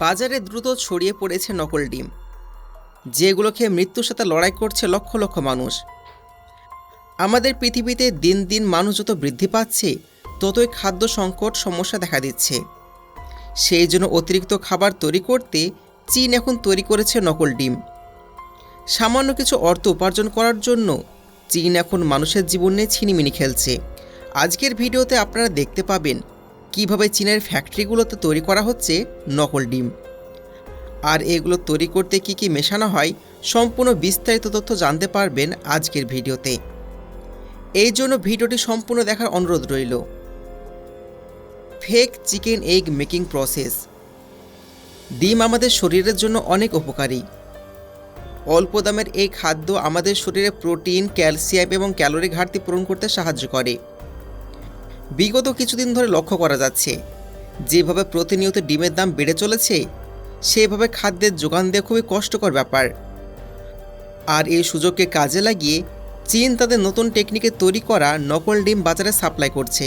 বাজারে দ্রুত ছড়িয়ে পড়েছে নকল ডিম, যেগুলো খেয়ে মৃত্যুর সাথে লড়াই করছে লক্ষ লক্ষ মানুষ। আমাদের পৃথিবীতে দিন দিন মানুষ যত বৃদ্ধি পাচ্ছে, ততই খাদ্য সংকট সমস্যা দেখা দিচ্ছে। সেই জন্য অতিরিক্ত খাবার তৈরি করতে চীন এখন তৈরি করেছে নকল ডিম। সামান্য কিছু অর্থ উপার্জন করার জন্য চীন এখন মানুষের জীবন নিয়ে ছিনিমিনি খেলছে। আজকের ভিডিওতে আপনারা দেখতে পাবেন কিভাবে চীনের ফ্যাক্টরিগুলোতে তৈরি করা হচ্ছে নকল ডিম, আর এগুলো তৈরি করতে কি কি মেশানো হয় সম্পূর্ণ বিস্তারিত তথ্য জানতে পারবেন আজকের ভিডিওতে। এই জন্য ভিডিওটি সম্পূর্ণ দেখার অনুরোধ রইল। Fake chicken egg making process. ডিম আমাদের শরীরের জন্য অনেক উপকারী। অল্প দামের এই খাদ্য আমাদের শরীরে প্রোটিন, ক্যালসিয়াম এবং ক্যালোরি ঘাটতি পূরণ করতে সাহায্য করে। বিগত কিছুদিন ধরে লক্ষ্য করা যাচ্ছে, যেভাবে প্রতিনিয়ত ডিমের দাম বেড়ে চলেছে, সেভাবে খাদ্যের যোগান দেওয়া খুবই কষ্টকর ব্যাপার। আর এই সুযোগকে কাজে লাগিয়ে চীন তাদের নতুন টেকনিকে তৈরি করা নকল ডিম বাজারে সাপ্লাই করছে।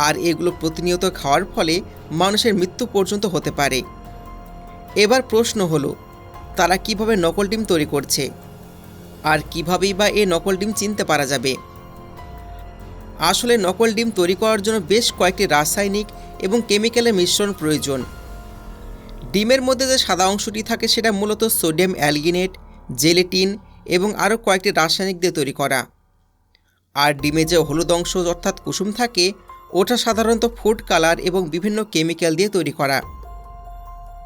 আর এগুলো প্রতিনিয়ত খাওয়ার ফলে মানুষের মৃত্যু পর্যন্ত হতে পারে। এবার প্রশ্ন হলো, তারা কিভাবে নকল ডিম তৈরি করছে, আর কিভাবেই বা এই নকল ডিম চিনতে পারা যাবে? আসলে নকল ডিম তৈরি করার জন্য বেশ কয়েকটি রাসায়নিক এবং কেমিক্যালের মিশ্রণ প্রয়োজন। ডিমের মধ্যে যে সাদা অংশটি থাকে সেটা মূলত সোডিয়াম অ্যালগিনেট, জেলেটিন এবং আরও কয়েকটি রাসায়নিক দিয়ে তৈরি করা। আর ডিমে যে হলুদ অংশ অর্থাৎ কুসুম থাকে, ওটা সাধারণত ফুড কালার এবং বিভিন্ন কেমিক্যাল দিয়ে তৈরি করা।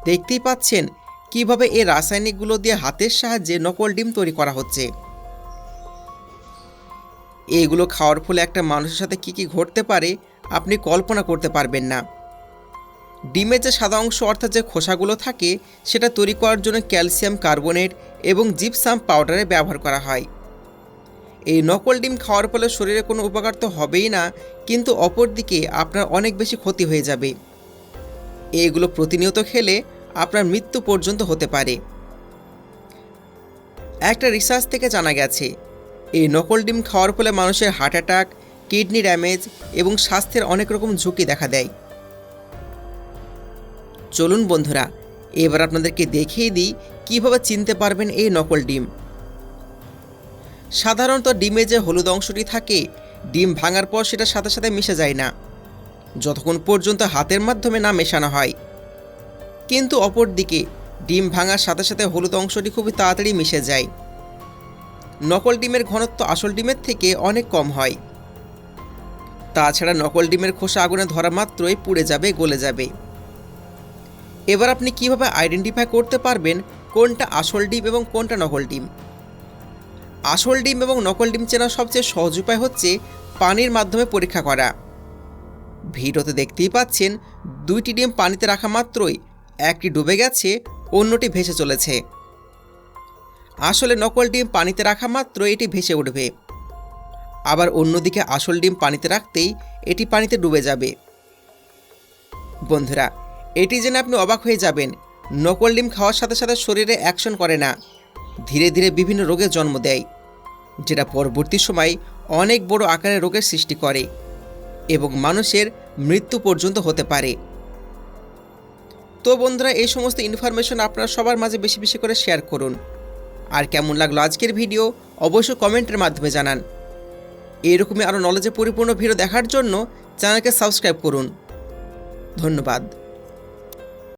দেখতেই পাচ্ছেন কিভাবে এই রাসায়নিকগুলো দিয়ে হাতের সাহায্যে নকল ডিম তৈরি করা হচ্ছে। এইগুলো খাওয়ার ফলে একটা মানুষের সাথে কি কি ঘটতে পারে আপনি কল্পনা করতে পারবেন না। ডিমের যে সাদা অংশ অর্থাৎ যে খোসাগুলো থাকে, সেটা তৈরি করার জন্য ক্যালসিয়াম কার্বনেট এবং জিপসাম পাউডারের ব্যবহার করা হয়। এই নকল ডিম খাওয়ার ফলে শরীরে কোনো উপকার তো হবেই না, কিন্তু অপরদিকে আপনার অনেক বেশি ক্ষতি হয়ে যাবে। এগুলো প্রতিনিয়ত খেলে আপনার মৃত্যু পর্যন্ত হতে পারে। একটা রিসার্চ থেকে জানা গেছে, এই নকল ডিম খাওয়ার ফলে মানুষের হার্ট অ্যাটাক, কিডনি ড্যামেজ এবং স্বাস্থ্যের অনেক রকম ঝুঁকি দেখা দেয়। চলুন বন্ধুরা, এবার আপনাদেরকে দেখিয়ে দিই কীভাবে চিনতে পারবেন এই নকল ডিম। সাধারণত ডিমে যে হলুদ অংশটি থাকে, ডিম ভাঙার পর সেটার সাথে সাথে মিশে যায় না, যতক্ষণ পর্যন্ত হাতের মাধ্যমে না মেশানো হয়। কিন্তু অপরদিকে ডিম ভাঙার সাথে সাথে হলুদ অংশটি খুবই তাড়াতাড়ি মিশে যায়। নকল ডিমের ঘনত্ব আসল ডিমের থেকে অনেক কম হয়। তাছাড়া নকল ডিমের খোসা আগুনে ধরা মাত্রই পুড়ে যাবে, গলে যাবে। এবার আপনি কিভাবে আইডেন্টিফাই করতে পারবেন কোনটা আসল ডিম এবং কোনটা নকল ডিম? আসল ডিম এবং নকল ডিম চেনার সবচেয়ে সহজ উপায় হচ্ছে পানির মাধ্যমে পরীক্ষা করা। ভিডিওতে দেখতেই পাচ্ছেন, দুইটি ডিম পানিতে রাখা মাত্রই একটি ডুবে গেছে, অন্যটি ভেসে চলেছে। আসলে নকল ডিম পানিতে রাখা মাত্র এটি ভেসে উঠবে, আবার অন্যদিকে আসল ডিম পানিতে রাখতেই এটি পানিতে ডুবে যাবে। বন্ধুরা, এটি জেনে আপনি অবাক হয়ে যাবেন, নকল ডিম খাওয়ার সাথে সাথে শরীরে অ্যাকশন করে না, ধীরে ধীরে বিভিন্ন রোগের জন্ম দেয়, যেটা পরবর্তী সময় অনেক বড় আকারের রোগের সৃষ্টি করে এবং মানুষের মৃত্যু পর্যন্ত হতে পারে। তো বন্ধুরা, এই সমস্ত ইনফরমেশন আপনারা সবার মাঝে বেশি বেশি করে শেয়ার করুন। আর কেমন লাগলো আজকের ভিডিও অবশ্যই কমেন্টের মাধ্যমে জানান। এরকমই আরও নলেজে পরিপূর্ণ ভিডিও দেখার জন্য চ্যানেলকে সাবস্ক্রাইব করুন। ধন্যবাদ।